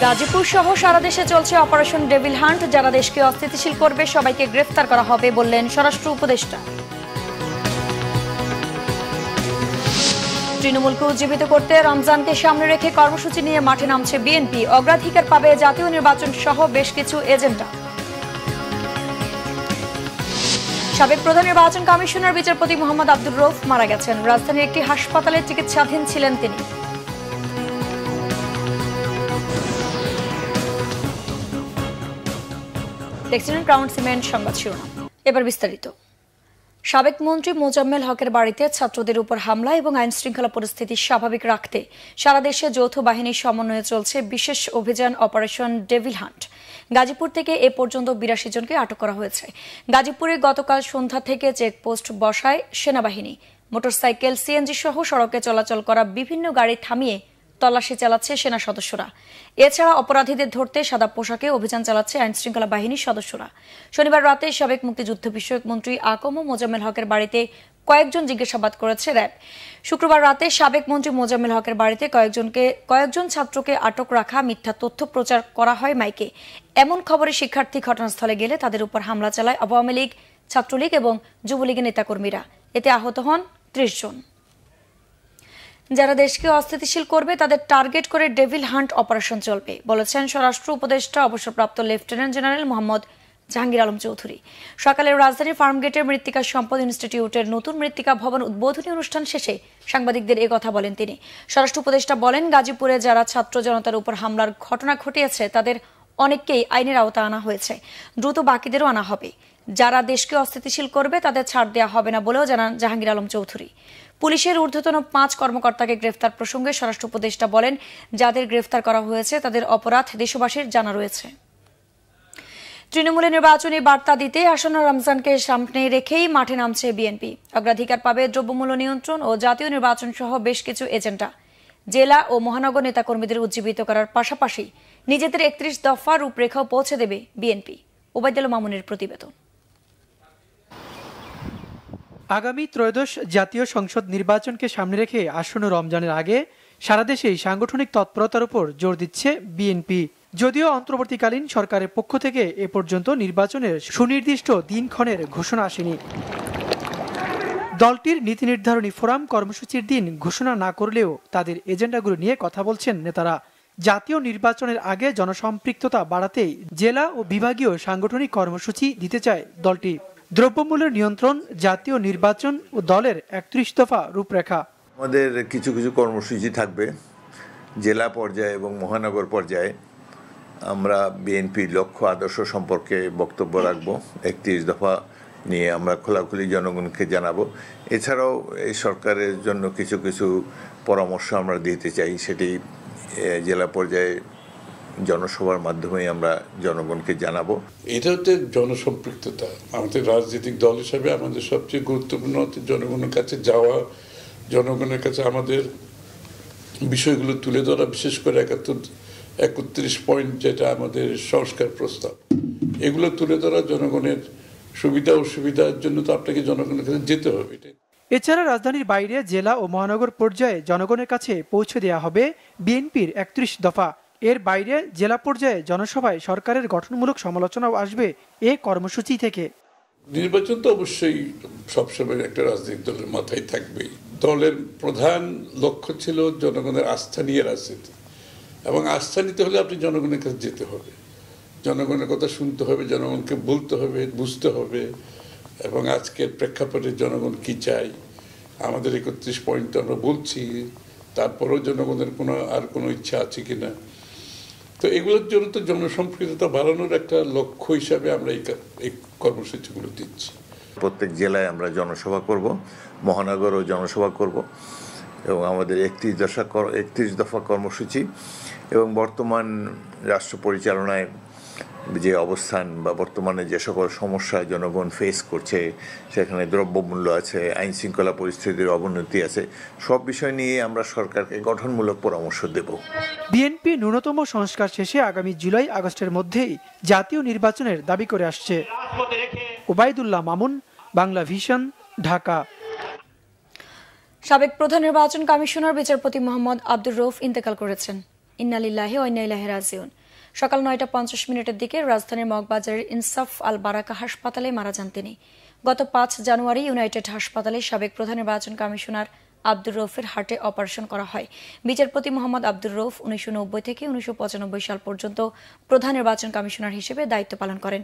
গাজীপুর সহ সারা দেশে চলছে অপারেশন ডেভিল হান্ট। যারা দেশকে অস্থিতিশীল করবে সবাইকে গ্রেফতার করা হবে বললেন স্বরাষ্ট্র উপদেষ্টা। তৃণমূলকে উজ্জীবিত করতে রমজানকে সামনে রেখে কর্মসূচি নিয়ে মাঠে নামছে বিএনপি। অগ্রাধিকার পাবে জাতীয় নির্বাচন সহ বেশ কিছু এজেন্ডা। সাবেক প্রধান নির্বাচন কমিশনার বিচারপতি মোহাম্মদ আব্দুর রউফ মারা গেছেন। রাজধানীর একটি হাসপাতালে চিকিৎসাধীন ছিলেন তিনি। দেখছিলেন ক্রাউন সিমেন্ট সংবাদ শিরোনাম। এবার বিস্তারিত। সাবেক মন্ত্রী মোজাম্মেল হকের বাড়িতে ছাত্রদের উপর হামলা এবং আইন শৃঙ্খলা পরিস্থিতি স্বাভাবিক রাখতে সারা দেশে যৌথ বাহিনীর সমন্বয়ে চলছে বিশেষ অভিযান অপারেশন ডেভিল হান্ট। গাজীপুর থেকে এ পর্যন্ত ৮২ জনকে আটক করা হয়েছে। গাজীপুরে গতকাল সন্ধ্যা থেকে চেকপোস্ট বসায় সেনাবাহিনী। মোটরসাইকেল, সিএনজি সহ সড়কে চলাচল করা বিভিন্ন গাড়ি থামিয়ে তল্লাশি চালাচ্ছে সেনা সদস্যরা। এছাড়া অপরাধীদের ধরতে সাদা পোশাকে অভিযান চালাচ্ছে আইন শৃঙ্খলা বাহিনীর সদস্যরা। শনিবার রাতে সাবেক মুক্তিযুদ্ধ বিষয়ক মন্ত্রী আকম মোজাম্মেল হকের বাড়িতে কয়েকজন জিজ্ঞাসাবাদ করেছে র্যাব। শুক্রবার রাতে সাবেক মন্ত্রী মোজাম্মেল হকের বাড়িতে কয়েকজন ছাত্রকে আটক রাখা, মিথ্যা তথ্য প্রচার করা হয় মাইকে, এমন খবরে শিক্ষার্থী ঘটনাস্থলে গেলে তাদের উপর হামলা চালায় আওয়ামী লীগ, ছাত্রলীগ এবং যুবলীগের নেতাকর্মীরা। এতে আহত হন ৩০ জন। যারা দেশকে অস্থিতিশীল করবে তাদের টার্গেট করে ডেভিল হান্ট অপারেশন চলবে বলেছেন স্বরাষ্ট্র উপদেষ্টা অবসরপ্রাপ্ত লেফটেন্যান্ট জেনারেল মোহাম্মদ জাহাঙ্গীর আলম চৌধুরী। সকালে রাজধানীর ফার্মগেটের মৃত্তিকা সম্পদ ইনস্টিটিউটের নতুন মৃত্তিকা ভবন উদ্বোধনী অনুষ্ঠান শেষে সাংবাদিকদের এ কথা বলেন তিনি। স্বরাষ্ট্র উপদেষ্টা বলেন, গাজীপুরে যারা ছাত্র জনতার উপর হামলার ঘটনা ঘটিয়েছে তাদের অনেককেই আইনের আওতা আনা হয়েছে, দ্রুত বাকিদেরও আনা হবে। যারা দেশকে অস্থিতিশীল করবে তাদের ছাড় দেওয়া হবে না বলেও জানান জাহাঙ্গীর আলম চৌধুরী। পুলিশের ঊর্ধ্বতন ৫ কর্মকর্তাকে গ্রেফতার প্রসঙ্গে স্বরাষ্ট্র উপদেষ্টা বলেন, যাদের গ্রেফতার করা হয়েছে তাদের অপরাধ দেশবাসীর জানা রয়েছে। তৃণমূলের নির্বাচনী বার্তা দিতে আসন্ন রমজানকে সামনে রেখেই মাঠে নামছে বিএনপি। অগ্রাধিকার পাবে দ্রব্যমূল্য নিয়ন্ত্রণ ও জাতীয় নির্বাচন সহ বেশ কিছু এজেন্ডা। জেলা ও মহানগর নেতাকর্মীদের উজ্জীবিত করার পাশাপাশি নিজেদের ৩১ দফা রূপরেখাও পৌঁছে দেবে বিএনপি। ওবায়দুল্লাহ মামুনের প্রতিবেদন। আগামী ত্রয়োদশ জাতীয় সংসদ নির্বাচনকে সামনে রেখে আসন্ন রমজানের আগে সারা দেশেই সাংগঠনিক তৎপরতার উপর জোর দিচ্ছে বিএনপি। যদিও অন্তর্বর্তীকালীন সরকারের পক্ষ থেকে এ পর্যন্ত নির্বাচনের সুনির্দিষ্ট দিনক্ষণের ঘোষণা আসেনি। দলটির নীতি নির্ধারণী ফোরাম কর্মসূচির দিন ঘোষণা না করলেও তাদের এজেন্ডাগুলো নিয়ে কথা বলছেন নেতারা। জাতীয় নির্বাচনের আগে জনসম্পৃক্ততা বাড়াতেই জেলা ও বিভাগীয় সাংগঠনিক কর্মসূচি দিতে চায় দলটি। দ্রব্যমূল্যের নিয়ন্ত্রণ, জাতীয় নির্বাচন ও দলের ৩১ দফা রূপরেখা। আমাদের কিছু কিছু কর্মসূচি থাকবে জেলা পর্যায়ে এবং মহানগর পর্যায়ে। আমরা বিএনপির লক্ষ্য আদর্শ সম্পর্কে বক্তব্য রাখবো, ৩১ দফা নিয়ে আমরা খোলাখুলি জনগণকে জানাবো। এছাড়াও এই সরকারের জন্য কিছু কিছু পরামর্শ আমরা দিতে চাই, সেটি জেলা পর্যায়ে জনসভার মাধ্যমে আমরা জনগণকে জানাবো। এটা হচ্ছে জনসম্পৃক্ততা। আমাদের রাজনৈতিক দল হিসাবে আমাদের সবচেয়ে গুরুত্বপূর্ণ হচ্ছে জনগণের কাছে যাওয়া, জনগণের কাছে আমাদের বিষয়গুলো তুলে ধরা, বিশেষ করে ৩১ পয়েন্ট যেটা আমাদের সংস্কার প্রস্তাব, এগুলো তুলে ধরা। জনগণের সুবিধা অসুবিধার জন্য তো আপনাকে জনগণের কাছে যেতে হবে। এছাড়া রাজধানীর বাইরে জেলা ও মহানগর পর্যায়ে জনগণের কাছে পৌঁছে দেওয়া হবে বিএনপির ৩১ দফা। এর বাইরে জেলা পর্যায়ে জনসভায় সরকারের গঠনমূলক সমালোচনাও আসবে এ কর্মসূচি থেকে। নির্বাচন তো অবশ্যই সবসময় একটা রাজনৈতিক দলের মাথায় থাকবেই। দলের প্রধান লক্ষ্য ছিল জনগণের আস্থা নিয়ে রাজনীতি, এবং আস্থা নিতে হলে আপনি জনগণের কাছে যেতে হবে, জনগণের কথা শুনতে হবে, জনগণকে বলতে হবে, বুঝতে হবে। এবং আজকের প্রেক্ষাপটে জনগণ কি চাই, আমাদের ৩১ পয়েন্ট আমরা বলছি, তারপরেও জনগণের কোনো ইচ্ছা আছে কিনা। তো এগুলোর জন্য তো জনসম্পৃক্ততা বাড়ানোর একটা লক্ষ্য হিসাবে আমরা এই কর্মসূচিগুলো দিচ্ছি। প্রত্যেক জেলায় আমরা জনসভা করব, মহানগরও জনসভা করব, এবং আমাদের ৩১ দফা কর্মসূচি এবং বর্তমান রাষ্ট্র পরিচালনায় যে অবস্থান বা বর্তমানে যে সকল সমস্যা জনগণ ফেস করছে, সেখানে দ্রব্যমূল্য আছে, আইন শৃঙ্খলা পরিস্থিতির অবনতি আছে, সব বিষয় নিয়ে আমরা সরকারকে গঠনমূলক পরামর্শ দেব। বিএনপি ন্যূনতম সংস্কার শেষে আগামী জুলাই আগস্টের মধ্যেই জাতীয় নির্বাচনের দাবি করে আসছে। ওবায়দুল্লাহ মামুন, বাংলা ভিশন, ঢাকা। সাবেক প্রধান নির্বাচন কমিশনার বিচারপতি মোহাম্মদ আব্দুর রউফ ইন্তেকাল করেছেন। ইন্না লিল্লাহি ওয়া ইন্না ইলাইহি রাজিউন। সকাল 9:50 দিকে রাজধানীর মগবাজারের ইনসাফ আল বারাকা হাসপাতালে মারা যান তিনি। গত 5 জানুয়ারি ইউনাইটেড হাসপাতালে সাবেক প্রধান নির্বাচন কমিশনার আব্দুর রউফের হার্টে অপারেশন করা হয়। বিচারপতি মোহাম্মদ আব্দুর রউফ 1990 থেকে 1995 সাল পর্যন্ত প্রধান নির্বাচন কমিশনার হিসেবে দায়িত্ব পালন করেন।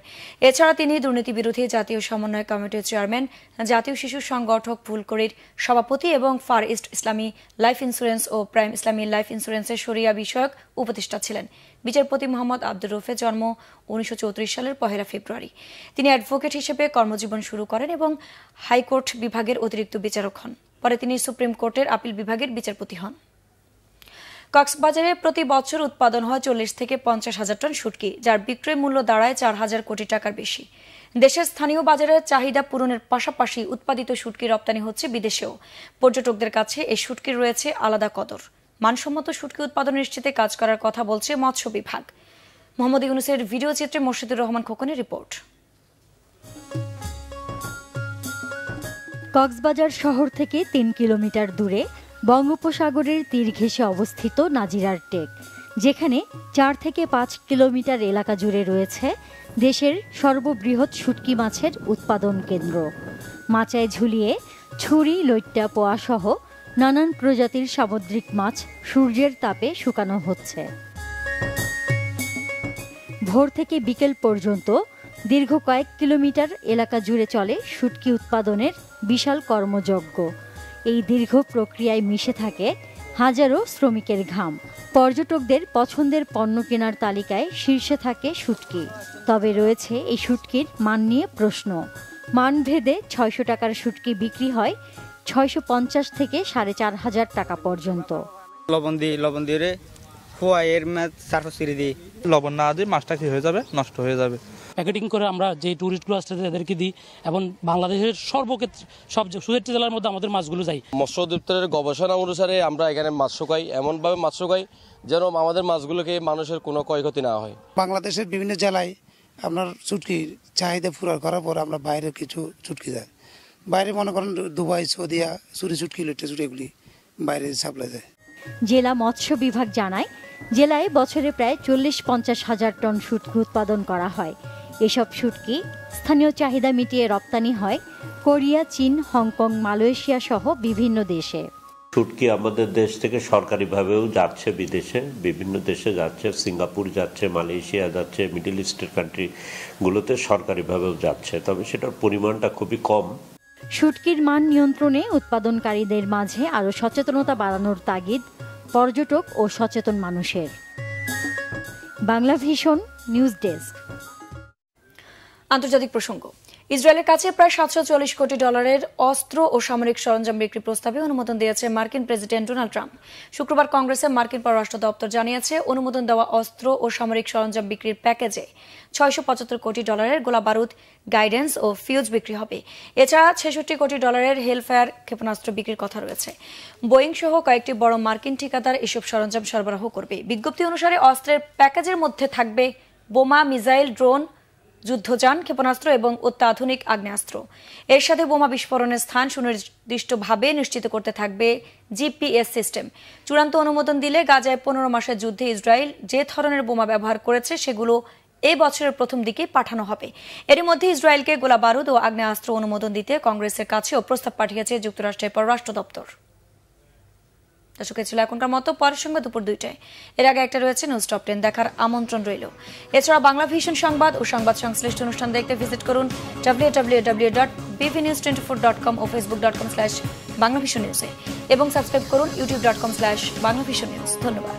এছাড়া তিনি দুর্নীতি বিরোধী জাতীয় সমন্বয় কমিটির চেয়ারম্যান, জাতীয় শিশু সংগঠক ফুলকড়ির সভাপতি এবং ফার ইস্ট ইসলামী লাইফ ইন্স্যুরেন্স ও প্রাইম ইসলামী লাইফ ইন্স্যুরেন্সের শরিয়া বিষয়ক উপদেষ্টা ছিলেন। বিচারপতি মোহাম্মদ আব্দুর রউফের জন্ম 1934 সালের 1 ফেব্রুয়ারি। তিনি অ্যাডভোকেট হিসেবে কর্মজীবন শুরু করেন এবং হাইকোর্ট বিভাগের অতিরিক্ত বিচারক হন। পরে তিনি সুপ্রিম কোর্টের আপিল বিভাগের বিচারপতি হন। কক্সবাজারে প্রতি বছর উৎপাদন হয় 40 থেকে 50 হাজার টন শুটকি, যার বিক্রয় মূল্য দাঁড়ায় 4,000 কোটি টাকার বেশি। দেশের স্থানীয় বাজারের চাহিদা পূরণের পাশাপাশি উৎপাদিত শুটকি রপ্তানি হচ্ছে বিদেশেও। পর্যটকদের কাছে এই শুটকির রয়েছে আলাদা কদর। মানসম্মত শুটকি উৎপাদন নিশ্চিতে কাজ করার কথা বলছে মৎস্য বিভাগ। মোহাম্মদ ইউনুসের ভিডিও চিত্রে মোর্শেদুর রহমান খোকনের রিপোর্ট। কক্সবাজার শহর থেকে 3 কিলোমিটার দূরে বঙ্গোপসাগরের তীর ঘেঁষে অবস্থিত নাজিরার টেক, যেখানে 4 থেকে 5 কিলোমিটার এলাকা জুড়ে রয়েছে দেশের সর্ববৃহৎ শুটকি মাছের উৎপাদন কেন্দ্র। মাচায় ঝুলিয়ে ছুরি, লইট্টা, পোয়া সহ নানান প্রজাতির সামুদ্রিক মাছ সূর্যের তাপে শুকানো হচ্ছে। ভোর থেকে বিকেল পর্যন্ত দীর্ঘ কয়েক কিলোমিটার এলাকা জুড়ে চলে শুটকি উৎপাদনের বিশাল কর্মযজ্ঞ। এই দীর্ঘ প্রক্রিয়ায় মিশে থাকে হাজারো শ্রমিকের ঘাম। পর্যটকদের পছন্দের পণ্য কেনার তালিকায় শীর্ষে থাকে শুটকি। তবে রয়েছে এই শুটকির মান নিয়ে প্রশ্ন। মানভেদে 600 টাকার শুটকি বিক্রি হয় 650 থেকে 4,500 টাকা পর্যন্ত। লবণ দিয়ে খোয়াইয়ের মাছ 400 সিঁড়ি দিই। লবণ না দিয়ে মাছটা কি হয়ে যাবে, নষ্ট হয়ে যাবে। প্যাকেটিং করে আমরা যে টুরিস্টগুলো আসছে তাদেরকে দিই এবং বাংলাদেশের সর্বক্ষেত্রে সব 67 জেলার মধ্যে আমাদের মাছগুলো যায়। মৎস্য অধিদপ্তরের গবেষণা অনুসারে আমরা এখানে মাছ শুকাই, এমনভাবে মাছ শুকাই যেন আমাদের মাছগুলোকে মানুষের কোনো ক্ষয়ক্ষতি না হয়। বাংলাদেশের বিভিন্ন জেলায় আপনার শুটকির চাহিদা পূরণ করার পর আমরা বাইরে কিছু শুটকি যায়, বাইরে মনে করেন দুবাই, সৌদিয়া, চুরি শুটকি, লইট্টা শুটকি এগুলি বাইরে সাপ্লাই যায়। জেলা মৎস্য বিভাগ জানায়, জেলায় বছরে প্রায় 40-50 হাজার টন শুটকি উৎপাদন করা হয়। এসব শুটকি স্থানীয় চাহিদা মিটিয়ে রপ্তানি হয় কোরিয়া, চীন, হংকং, মালয়েশিয়া সহ বিভিন্ন দেশে। শুটকি আমাদের দেশ থেকে সরকারিভাবেও যাচ্ছে বিদেশে, বিভিন্ন দেশে যাচ্ছে, সিঙ্গাপুর যাচ্ছে, মালয়েশিয়া যাচ্ছে, মিডল ইস্টের কান্ট্রিগুলোতে সরকারিভাবেও যাচ্ছে, তবে সেটার পরিমাণটা খুবই কম। শুটকির মান নিয়ন্ত্রণে উৎপাদনকারীদের মাঝে আরও সচেতনতা বাড়ানোর তাগিদ পর্যটক ও সচেতন মানুষের। Bangla vision news desk. আন্তর্জাতিক প্রসঙ্গ। ইসরায়েলের কাছে প্রায় 740 কোটি ডলারের অস্ত্র ও সামরিক সরঞ্জাম বিক্রির প্রস্তাবে অনুমোদন দিয়েছে মার্কিন প্রেসিডেন্ট ডোনাল্ড ট্রাম্প। শুক্রবার কংগ্রেসে মার্কিন পররাষ্ট্র দপ্তর জানিয়েছে, অনুমোদন দেওয়া অস্ত্র ও সামরিক সরঞ্জাম বিক্রির প্যাকেজে 675 কোটি ডলারের গোলাবারুদ, গাইডেন্স ও ফিউজ বিক্রি হবে। এছাড়া 66 কোটি ডলারের হেলফায়ার ক্ষেপণাস্ত্র বিক্রির কথা রয়েছে। বোয়িং সহ কয়েকটি বড় মার্কিন ঠিকাদার এসব সরঞ্জাম সরবরাহ করবে। বিজ্ঞপ্তি অনুসারে অস্ত্রের প্যাকেজের মধ্যে থাকবে বোমা, মিসাইল, ড্রোন, যুদ্ধযান, ক্ষেপণাস্ত্র এবং অত্যাধুনিক আগ্নেয়াস্ত্র। এর সাথে বোমা বিস্ফোরণের স্থান সুনির্দিষ্টভাবে নিশ্চিত করতে থাকবে জিপিএস সিস্টেম। চূড়ান্ত অনুমোদন দিলে গাজায় 15 মাসের যুদ্ধে ইসরায়েল যে ধরনের বোমা ব্যবহার করেছে সেগুলো এই বছরের প্রথম দিকেই পাঠানো হবে। এরই মধ্যে ইসরায়েলকে গোলাবারুদ ও আগ্নেয়াস্ত্র অনুমোদন দিতে কংগ্রেসের কাছেও প্রস্তাব পাঠিয়েছে যুক্তরাষ্ট্রের পররাষ্ট্র দপ্তর। দর্শক, ছিল এখনকার মতো। পরের সংবাদ দুপুর 2টায়। এর আগে একটা রয়েছে নিউজ টপ 10 দেখার আমন্ত্রণ রইল। এছাড়া বাংলা ভিশন সংবাদ ও সংবাদ সংশ্লিষ্ট অনুষ্ঠান দেখতে ভিজিট করুন www.bvnews24.com ও facebook.com/banglavisionnews এবং সাবস্ক্রাইব করুন youtube.com/banglavisionnews। ধন্যবাদ।